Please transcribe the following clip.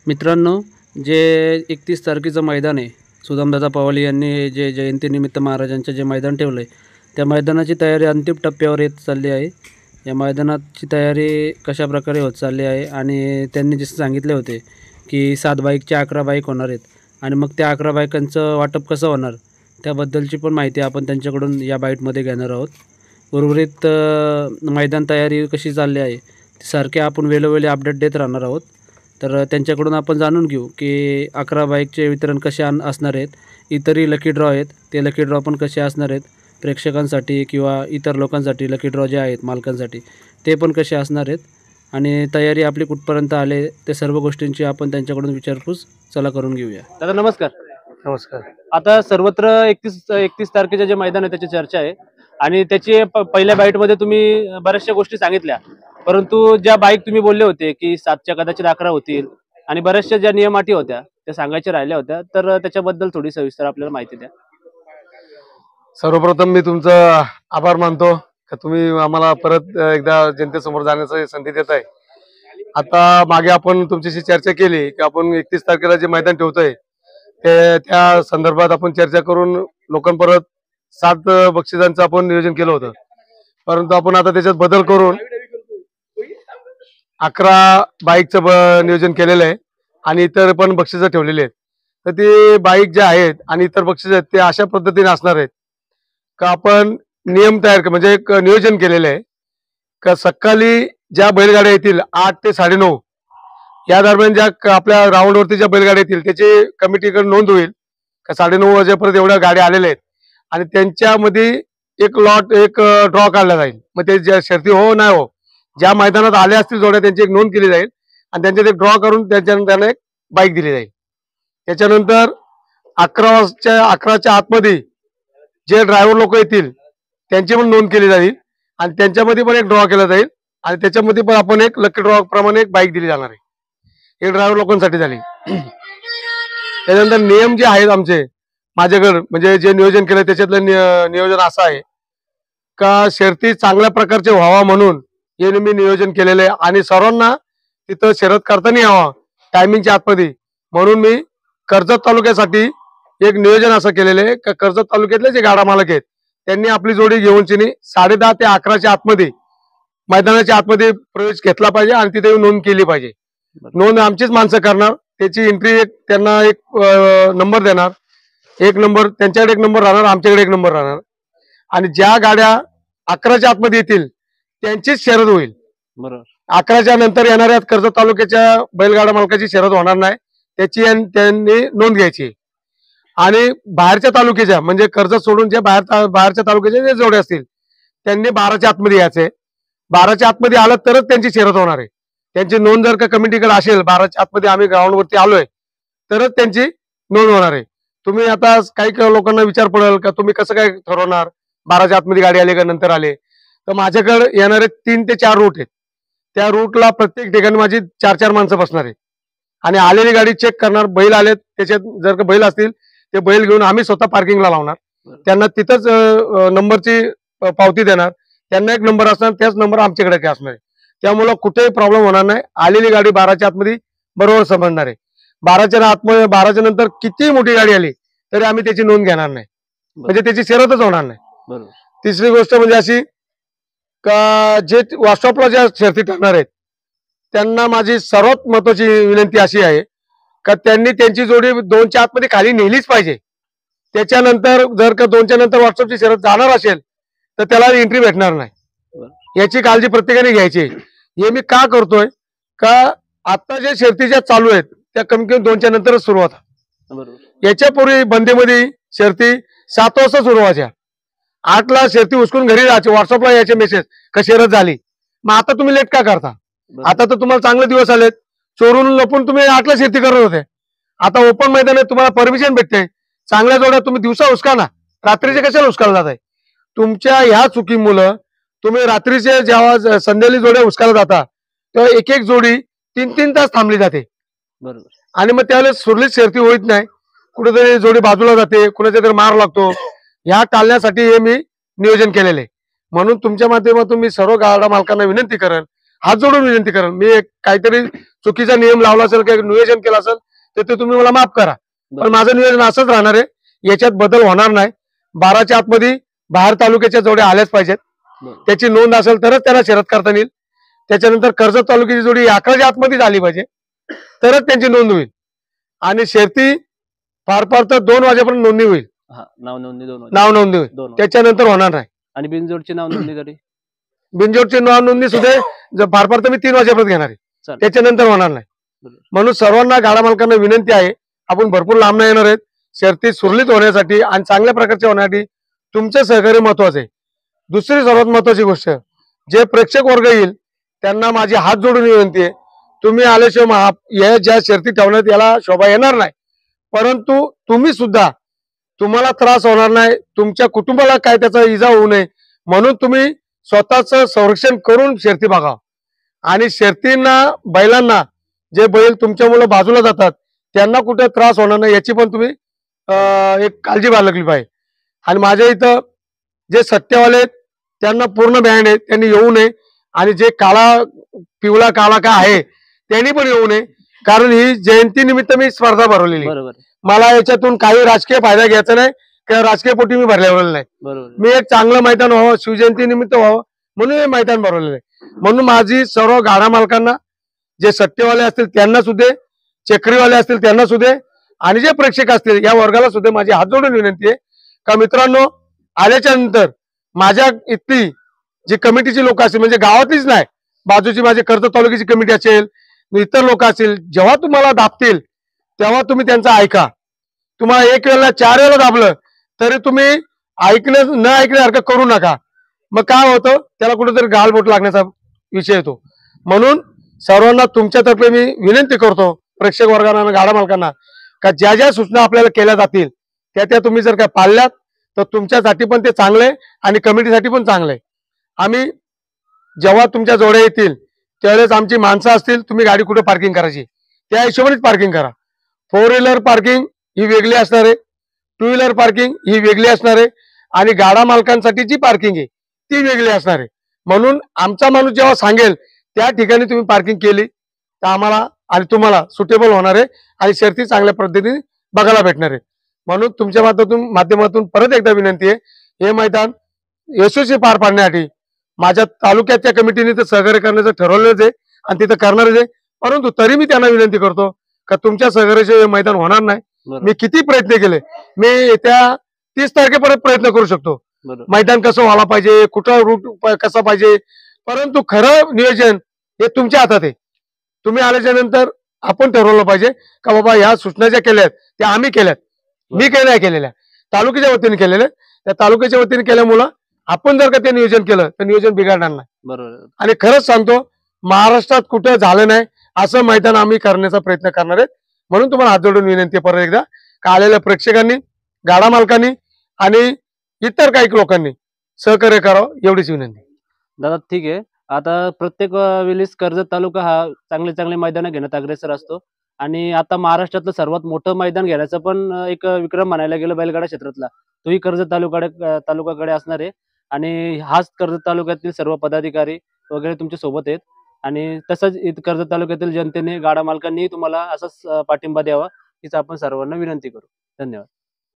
मित्रांनो, जे 31 तारखेचं मैदान आहे, सुदामदादा पवाले यांनी जे जयंतीनिमित्त महाराजांचं जे मैदान ठेवलं आहे, त्या मैदानाची तयारी अंतिम टप्प्यावर येत चालली आहे. या मैदानाची तयारी कशाप्रकारे होत चालली आहे आणि त्यांनी जसे सांगितले होते, की 7 बाईकच्या 11 बाईक होणार आहेत आणि मग त्या 11 बाईकांचं वाटप कसं होणार, त्याबद्दलची पण माहिती आपण त्यांच्याकडून या बाईटमध्ये घेणार आहोत. उर्वरित मैदान तयारी कशी चालली आहे, सारखे आपण वेळोवेळी अपडेट देत राहणार आहोत. तर त्यांच्याकडून आपण जाणून घेऊ की 11 बाईकचे वितरण कसे असणार आहेत. इतरही लकी ड्रॉ आहेत, ते लकी ड्रॉ पण कसे असणार आहेत प्रेक्षकांसाठी किंवा इतर लोकांसाठी. लकी ड्रॉ जे आहेत मालकांसाठी ते पण कसे असणार आहेत आणि तयारी आपली कुठपर्यंत आले, ते सर्व गोष्टींची आपण त्यांच्याकडून विचारपूस चला करून घेऊया. दादा नमस्कार. नमस्कार. आता सर्वत्र 31 तारखेचे जे मैदान आहे त्याची चर्चा आहे आणि त्याची पहिल्या बाईटमध्ये तुम्ही बऱ्याचशा गोष्टी सांगितल्या, परंतु ज्या बाईक तुम्ही बोलले होते की 7च्या कदाचित 11 होतील आणि बऱ्याचशा ज्या नियम अटी होत्या त्या सांगायच्या राहिल्या होत्या, तर त्याच्याबद्दल थोडी सविस्तर आपल्याला माहिती द्या. सर्वप्रथम मी तुमचं आभार मानतो की तुम्ही आम्हाला परत एकदा जनतेसमोर जाण्याची संधी देत आहे. आता मागे आपण तुमच्याशी चर्चा केली की आपण 31 तारखेला जे मैदान ठेवतोय त्या संदर्भात आपण चर्चा करून लोकांपर्यंत 7 बक्षिसांचं आपण नियोजन केलं होतं, परंतु आपण आता त्याच्यात बदल करून 11 बाईकचं नियोजन केलेलं आहे आणि इतर पण बक्षिसं ठेवलेली आहेत. तर ते बाईक ज्या आहेत आणि इतर बक्षीस आहेत ते अशा पद्धतीने असणार आहेत का आपण नियम तयार म्हणजे एक नियोजन केलेलं आहे का सकाळी ज्या बैलगाड्या येतील 8 ते 9:30 या दरम्यान ज्या आपल्या राऊंडवरती ज्या बैलगाड्या येतील त्याची कमिटीकडे नोंद होईल का 9:30 वाजेपर्यंत एवढ्या गाड्या आलेल्या आहेत आणि त्यांच्यामध्ये एक ड्रॉ काढला जाईल. मग ते ज्या शर्ती हो नाही हो ज्या मैदानात आल्या असतील जोड्या त्यांची एक नोंद केली जाईल आणि त्यांच्यात एक ड्रॉ करून त्यांना एक बाईक दिली जाईल. त्याच्यानंतर 11च्या आतमध्ये जे ड्रायव्हर लोक येतील त्यांची पण नोंद केली जाईल आणि त्यांच्यामध्ये पण एक ड्रॉ केला जाईल आणि त्याच्यामध्ये पण आपण एक लकी ड्रॉ प्रमाणे एक बाईक दिली जाणार आहे. हे ड्रायव्हर लोकांसाठी झाली. त्याच्यानंतर नियम जे आहेत आमचे माझ्याकडे म्हणजे जे नियोजन केलं त्याच्यातलं नियोजन असं आहे का शर्ती चांगल्या प्रकारचे व्हावा म्हणून हे मी नियोजन केलेलं आहे आणि सर्वांना तिथं शर्यत करता नाही यावं टायमिंगच्या आतमध्ये म्हणून मी कर्जत तालुक्यासाठी एक नियोजन असं केलेलं आहे का कर्जत तालुक्यातले जे गाडा मालक आहेत त्यांनी आपली जोडी घेऊन 10:30 ते 11च्या आतमध्ये मैदानाच्या आतमध्ये प्रवेश घेतला पाहिजे आणि तिथे नोंद केली पाहिजे. नोंद आमचीच माणसं करणार, त्याची एंट्री त्यांना एक नंबर देणार, एक नंबर त्यांच्याकडे एक नंबर राहणार, आमच्याकडे एक नंबर राहणार आणि ज्या गाड्या 11च्या आतमध्ये येतील त्यांचीच शर्यत होईल. बरोबर. 11च्या नंतर येणाऱ्या कर्जत तालुक्याच्या बैलगाडा मालकाची शर्यत होणार नाही, त्याची त्यांनी नोंद घ्यायची. आणि बाहेरच्या तालुक्याच्या म्हणजे कर्जत सोडून जे बाहेरच्या तालुक्याचे जे जोडे असतील त्यांनी 12च्या आतमध्ये यायचे. 12च्या आतमध्ये आलं तरच त्यांची शर्यत होणार आहे. त्यांची नोंद जर का कमिटीकडे असेल 12च्या आतमध्ये आम्ही ग्राउंडवरती आलोय तरच त्यांची नोंद होणार आहे. तुम्ही आता काही लोकांना विचार पडेल का तुम्ही कसं काय ठरवणार 12च्या आतमध्ये गाडी आली का नंतर आले, तर माझ्याकडे येणारे 3 ते 4 रूट आहेत. त्या रूटला प्रत्येक ठिकाणी माझी 4-4 माणसं बसणार आहे आणि आलेली गाडी चेक करणार. बैल आलेत त्याच्यात जर का बैल असतील ते बैल घेऊन आम्ही स्वतः पार्किंगला लावणार, त्यांना तिथंच नंबरची पावती देणार, त्यांना एक नंबर असणार त्याच नंबर आमच्याकडे काय असणार आहे. त्यामुळं कुठेही प्रॉब्लेम होणार नाही. आलेली गाडी 12च्या आतमध्ये बरोबर समजणार आहे. 12च्या नंतर किती मोठी गाडी आली तरी आम्ही त्याची नोंद घेणार नाही, म्हणजे त्याची शर्यतच होणार नाही. तिसरी गोष्ट म्हणजे अशी का जे वॉट्सअपला ज्या शर्ती ठरणार आहेत त्यांना माझी सर्वात महत्वाची विनंती अशी आहे का त्यांनी त्यांची जोडी 2च्या आतमध्ये खाली नेलीच पाहिजे. त्याच्यानंतर जर का 2च्या नंतर व्हॉट्सअपची शर्यत जाणार असेल तर त्याला एंट्री भेटणार नाही, याची काळजी प्रत्येकाने घ्यायची. हे मी का करतोय का आता ज्या शर्ती ज्या चालू आहेत त्या कमी कमी 2च्या नंतरच सुरू होतात. याच्यापूर्वी बंदीमध्ये शर्ती 7 वाजता सुरू व्हायच्या, 8ला शर्ती उचकून घरी जायचे, व्हॉट्सअपला यायचे मेसेज का शर्यत झाली. मग आता तुम्ही लेट का करता? आता तर तुम्हाला चांगले दिवस आलेत, चोरून लपून तुम्ही 8ला शर्ती करत होते. आता ओपन मैदान आहे, तुम्हाला परमिशन भेटते, चांगल्या जोड्या तुम्ही दिवसा उचका ना, रात्रीचे कशाला उचकायला जात आहे? तुमच्या ह्या चुकीमुळं तुम्ही रात्रीचे जेव्हा संध्याकाळी जोड्या उचकायला जाता तेव्हा एक एक जोडी 3-3 तास थांबली जाते. बरोबर. आणि मग त्यावेळेस सुरळीत शर्ती होत नाही, कुठेतरी जोडी बाजूला जाते, कुणाच्या तरी मार लागतो. ह्या टाळण्यासाठी हे मी नियोजन केलेले. म्हणून तुमच्या माध्यमातून मी सर्व गाडा मालकांना विनंती करेन हात जोडून विनंती करेन. मी एक काहीतरी चुकीचा नियम लावला असेल किंवा नियोजन केलं असेल तर ते तुम्ही मला माफ करा. पण माझं नियोजन असंच राहणार आहे. याच्यात बदल होणार नाही. 12च्या आतमध्ये बाहेर तालुक्याच्या जोड्या आल्याच पाहिजेत. त्याची नोंद असेल तरच त्याला शर्यत करता येईल. त्याच्यानंतर कर्जत तालुक्याची जोडी 11च्या आतमध्ये झाली पाहिजे तरच त्यांची नोंद होईल. आणि शर्ती फार फार तर 2 वाजेपर्यंत नोंदणी होईल. नाव नोंदणी नाव नोंदणी होईल. 2 त्याच्यानंतर होणार नाही. आणि बिनजोडची नाव नोंदणी तरी बिनजोडची नाव नोंदणी सुद्धा फार फार तर मी 3 वाजेपर्यंत घेणार आहे. चालेल. त्याच्यानंतर होणार नाही. म्हणून सर्वांना गाडा मालकांना विनंती आहे, आपण भरपूर लांब येणार आहेत. शर्ती सुरळीत होण्यासाठी आणि चांगल्या प्रकारच्या होण्यासाठी तुमचं सहकार्य महत्वाचं आहे. दुसरी सर्वात महत्वाची गोष्ट, जे प्रेक्षक वर्ग येईल त्यांना माझी हात जोडून विनंती आहे, तुम्ही आल्याशिवाय या ज्या शर्ती ठेवण्यात याला शोभा येणार नाही. परंतु तुम्ही सुद्धा, तुम्हाला त्रास होणार नाही, तुमच्या कुटुंबाला काय त्याचा इजा होऊ नये म्हणून तुम्ही स्वतःचं संरक्षण करून शर्ती बघा. आणि शर्तींना, बैलांना, जे बैल तुमच्यामुळे बाजूला जातात त्यांना कुठे त्रास होणार नाही याची पण तुम्ही एक काळजी बाळगली पाहिजे. आणि माझ्या इथं जे सत्तेवाले आहेत त्यांना पूर्ण बँड आहे, त्यांनी येऊ नये. आणि जे पिवळा काळा का आहे त्यांनी पण येऊ नये. कारण ही जयंती निमित्त मी स्पर्धा भरवलेली. बरोबर मला याच्यातून काही राजकीय फायदा घ्यायचा नाही किंवा राजकीय पोटी मी भरलेलं नाही. बरोबर मी एक चांगलं मैदान व्हावं, शिवजयंती निमित्त व्हावं म्हणून हे मैदान भरवलेलं आहे. म्हणून माझी सर्व गाडा मालकांना, जे सट्टेवाले असतील त्यांना सुद्धा, चक्रीवाले असतील त्यांना सुद्धा, आणि जे प्रेक्षक असतील या वर्गाला सुद्धा माझी हात जोडून विनंती आहे का मित्रांनो, आल्याच्या नंतर माझ्या इथली जी कमिटीची लोक असतील, म्हणजे गावातलीच नाही, बाजूची माझी कर्जत तालुक्याची कमिटी असेल, इतर लोक असतील, जेव्हा तुम्हाला दाबतील तेव्हा तुम्ही त्यांचं ऐका. तुम्हाला एक वेळेला 4 वेळेला दाबलं तरी तुम्ही न ऐकण्यासारखं करू नका. मग काय होतं, त्याला कुठेतरी गालबोट लागण्याचा विषय येतो. म्हणून सर्वांना तुमच्यातर्फे मी विनंती करतो, प्रेक्षक वर्गांना आणि गाडा मालकांना, का ज्या ज्या सूचना आपल्याला केल्या जातील त्या तुम्ही जर काय पाळल्यात तर तुमच्यासाठी पण ते चांगले आणि कमिटीसाठी पण चांगले. आम्ही जेव्हा तुमच्या जोड्या येतील त्यावेळेस आमची माणसं असतील, तुम्ही गाडी कुठे पार्किंग करायची त्या हिशोबानेच पार्किंग करा. 4 व्हीलर पार्किंग ही वेगळी असणार आहे, 2 व्हीलर पार्किंग ही वेगळी असणार आहे, आणि गाडा मालकांसाठी जी पार्किंग आहे ती वेगळी असणार आहे. म्हणून आमचा माणूस जेव्हा सांगेल त्या ठिकाणी तुम्ही पार्किंग केली तर आम्हाला आणि तुम्हाला सुटेबल होणार आहे आणि शर्ती चांगल्या पद्धतीने बघायला भेटणार आहे. म्हणून तुमच्या माध्यमातून परत एकदा विनंती आहे, हे मैदान यशस्वी पार पाडण्यासाठी माझ्या तालुक्याच्या कमिटीने तर सहकार्य करण्याचं ठरवलंच आहे आणि तिथं करणारच आहे. परंतु तरी मी त्यांना विनंती करतो का तुमच्या सहकार्याचे मैदान होणार नाही. मी किती प्रयत्न केले, मी येत्या 30 तारखेपर्यंत प्रयत्न करू शकतो. मैदान कसं व्हायला पाहिजे, कुठं रूट कसा पाहिजे, परंतु खरं नियोजन हे तुमच्या हातात आहे. तुम्ही आल्याच्या नंतर आपण ठरवलं पाहिजे का बाबा ह्या सूचना ज्या केल्यात त्या आम्ही केल्यात, मी नाही केलेल्या, तालुक्याच्या वतीने केलेल्या. त्या तालुक्याच्या वतीने केल्यामुळं आपण जर का ते नियोजन केलं तर नियोजन बिघडणार नाही. बरोबर. आणि खरंच सांगतो, महाराष्ट्रात कुठं झालं नाही असं मैदान आम्ही करण्याचा प्रयत्न करणार आहेत. म्हणून तुम्हाला हात जोडून विनंती आहे परत एकदा का आलेल्या प्रेक्षकांनी, गाडा मालकांनी आणि इतर काही लोकांनी सहकार्य करावं एवढीच विनंती. दादा ठीक आहे. आता प्रत्येक वेळेस कर्जत तालुका हा चांगले मैदान घेण्यात अग्रेसर असतो आणि आता महाराष्ट्रातलं सर्वात मोठं मैदान घेण्याचा पण एक विक्रम म्हणायला गेलं बैलगाडा क्षेत्रातला, तोही कर्जत तालुक्याकडे असणार आहे. आणि हाच कर्जत तालुक्यातील सर्व पदाधिकारी वगैरे तुमच्या सोबत आहेत. आणि तसंच कर्जत तालुक्यातील जनतेने, गाडा मालकांनी तुम्हाला असाच पाठिंबा द्यावा हीच आपण सर्वांना विनंती करू. धन्यवाद.